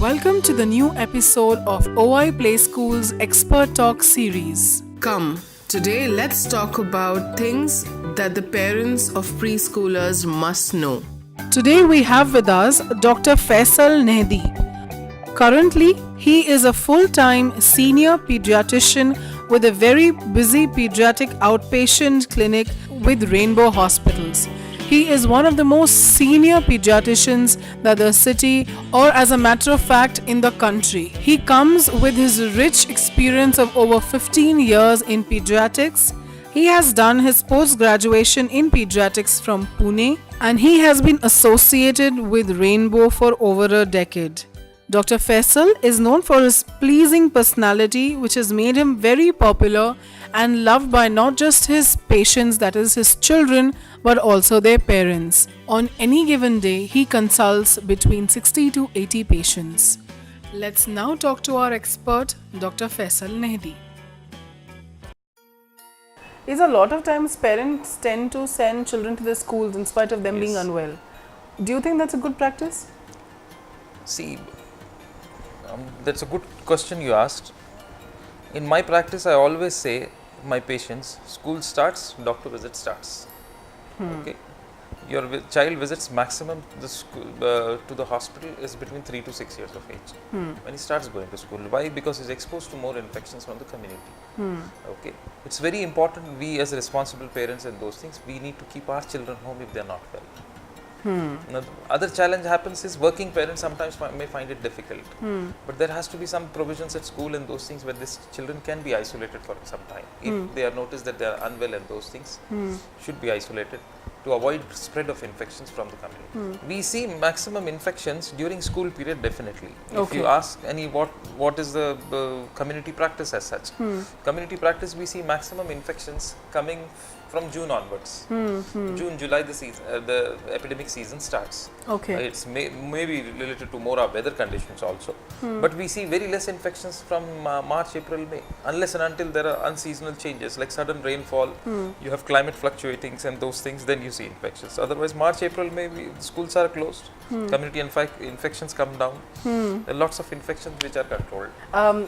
Welcome to the new episode of OI Playschool's Expert Talk series. Come, today let's talk about things that the parents of preschoolers must know. Today we have with us Dr. Faisal Nehdi. Currently, he is a full-time senior pediatrician with a very busy pediatric outpatient clinic with Rainbow Hospitals. He is one of the most senior pediatricians that the city, or as a matter of fact, in the country. He comes with his rich experience of over 15 years in pediatrics. He has done his post-graduation in pediatrics from Pune, and he has been associated with Rainbow for over a decade. Dr. Faisal is known for his pleasing personality, which has made him very popular and loved by not just his patients, that is his children, but also their parents. On any given day, he consults between 60 to 80 patients. Let's now talk to our expert, Dr. Faisal Nehdi. Is a lot of times parents tend to send children to the schools in spite of them being unwell. Do you think that's a good practice? See, that's a good question you asked. In my practice, I always say my patients, school starts, doctor visit starts. Okay, your child visits maximum to the hospital is between 3 to 6 years of age when he starts going to school. Why? Because he's exposed to more infections from the community. Okay, it's very important. We as responsible parents and those things, we need to keep our children home if they are not well. Now, the other challenge happens is working parents sometimes may find it difficult, but there has to be some provisions at school and those things where these children can be isolated for some time. If they are noticed that they are unwell and those things should be isolated to avoid spread of infections from the community. We see maximum infections during school period definitely. If you ask any what is the community practice as such, community practice we see maximum infections coming from June onwards. June, July, the epidemic season starts. Okay. It's maybe related to more weather conditions also. But we see very less infections from March, April, May. Unless and until there are unseasonal changes like sudden rainfall, you have climate fluctuatings and those things, then you see infections. Otherwise, March, April, May, schools are closed. Community infections come down. There are lots of infections which are controlled.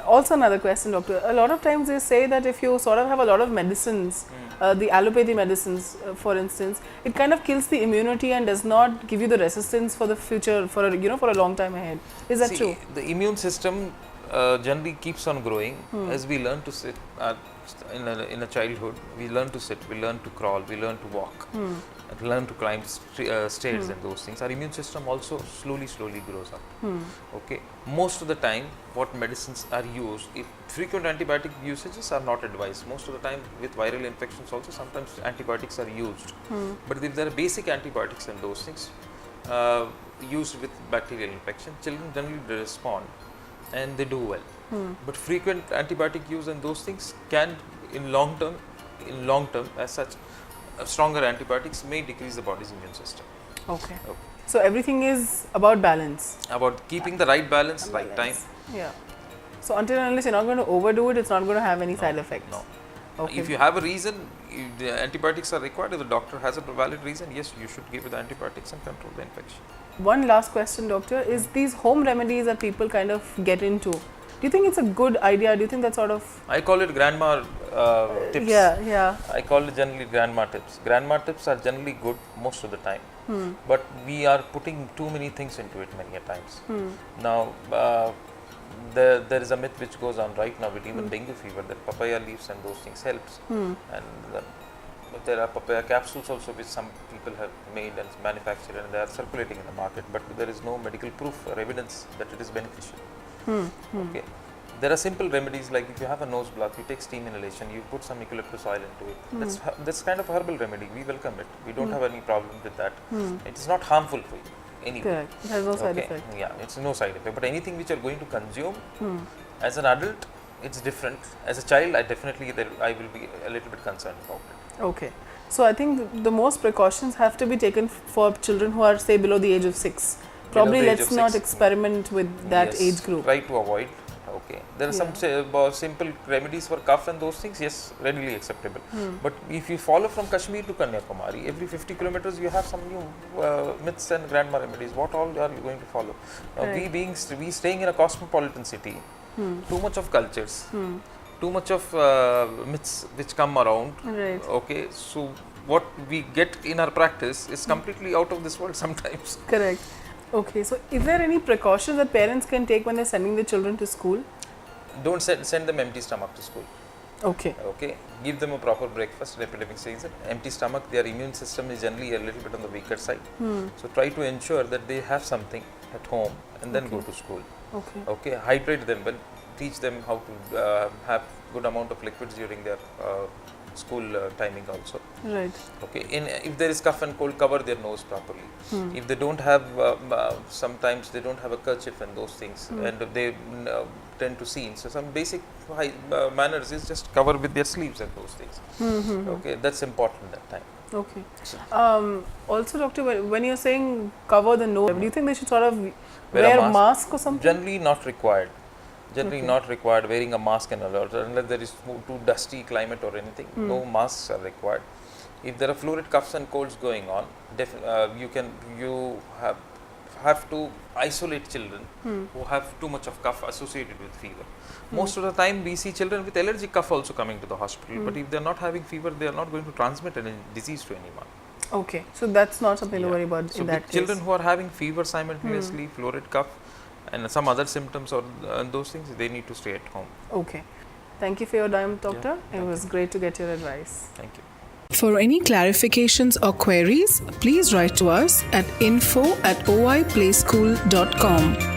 Also another question, doctor. A lot of times they say that if you sort of have a lot of medicines, the allopathy medicines, for instance, it kind of kills the immunity and does not give you the resistance for the future, for a long time ahead. Is that true? The immune system generally keeps on growing as we learn to sit. In a childhood, we learn to sit, we learn to crawl, we learn to walk, and learn to climb stairs and those things. Our immune system also slowly grows up. Okay, most of the time, what medicines are used, if frequent antibiotic usages are not advised. Most of the time, with viral infections also, sometimes antibiotics are used. But if there are basic antibiotics and those things used with bacterial infection, children generally respond and they do well. But frequent antibiotic use and those things can, in long term, as such, stronger antibiotics may decrease the body's immune system. Okay. So everything is about balance. About keeping the right balance, right time. Yeah. So until and unless you're not going to overdo it, it's not going to have any side effects. No. Okay. If you have a reason, if the antibiotics are required, if the doctor has a valid reason, yes, you should give the antibiotics and control the infection. One last question, doctor, is these home remedies that people kind of get into, do you think it's a good idea? Do you think that sort of... I call it grandma tips. Yeah. I call it generally grandma tips. Grandma tips are generally good most of the time, but we are putting too many things into it many a times. Now, there is a myth which goes on right now with even dengue fever that papaya leaves and those things helps. And there are papaya capsules also which some people have made and manufactured and they are circulating in the market, but there is no medical proof or evidence that it is beneficial. Okay. There are simple remedies like if you have a nose block, you take steam inhalation, you put some eucalyptus oil into it. That's kind of a herbal remedy. We welcome it. We don't have any problem with that. It is not harmful for you anyway. Correct. It has no side effect. Yeah, it's no side effect. But anything which you are going to consume as an adult, it's different. As a child, I will be a little bit concerned about it. Okay. So I think the most precautions have to be taken for children who are, say, below the age of 6. Probably let's not experiment with that age group. Try to avoid. Okay, there are some simple remedies for cough and those things, yes, readily acceptable. But if you follow from Kashmir to Kanyakumari, every 50 kilometers you have some new myths and grandma remedies. What all are you going to follow? Right. We staying in a cosmopolitan city, too much of cultures, too much of myths which come around. Right. Okay, so what we get in our practice is completely out of this world sometimes. Correct. Okay, so is there any precautions that parents can take when they're sending their children to school? Don't send them empty stomach to school. Okay. Okay, give them a proper breakfast in epidemic season. Empty stomach, their immune system is generally a little bit on the weaker side. So try to ensure that they have something at home and then go to school. Okay. Okay, hydrate them well, teach them how to have good amount of liquids during their school timing also. Right. Okay, if there is cough and cold, cover their nose properly. If they don't have, sometimes they don't have a kerchief and those things, and they tend to seen. So some basic manners is just cover with their sleeves and those things. Okay, that's important that time. Okay. Also, doctor, when you're saying cover the nose, do you think they should sort of wear a mask or something? Generally not required. Generally not required wearing a mask and all, unless there is too dusty climate or anything. No masks are required. If there are fluid coughs and colds going on, you have to isolate children who have too much of cough associated with fever. Most of the time we see children with allergic cough also coming to the hospital, but if they are not having fever, they are not going to transmit any disease to anyone. Okay, so that's not something to worry about So in that case. children who are having fever simultaneously, florid cough, and some other symptoms or those things, they need to stay at home. Okay. Thank you for your time, doctor. It was great to get your advice. Thank you. For any clarifications or queries, please write to us at info@oiplayschools.com.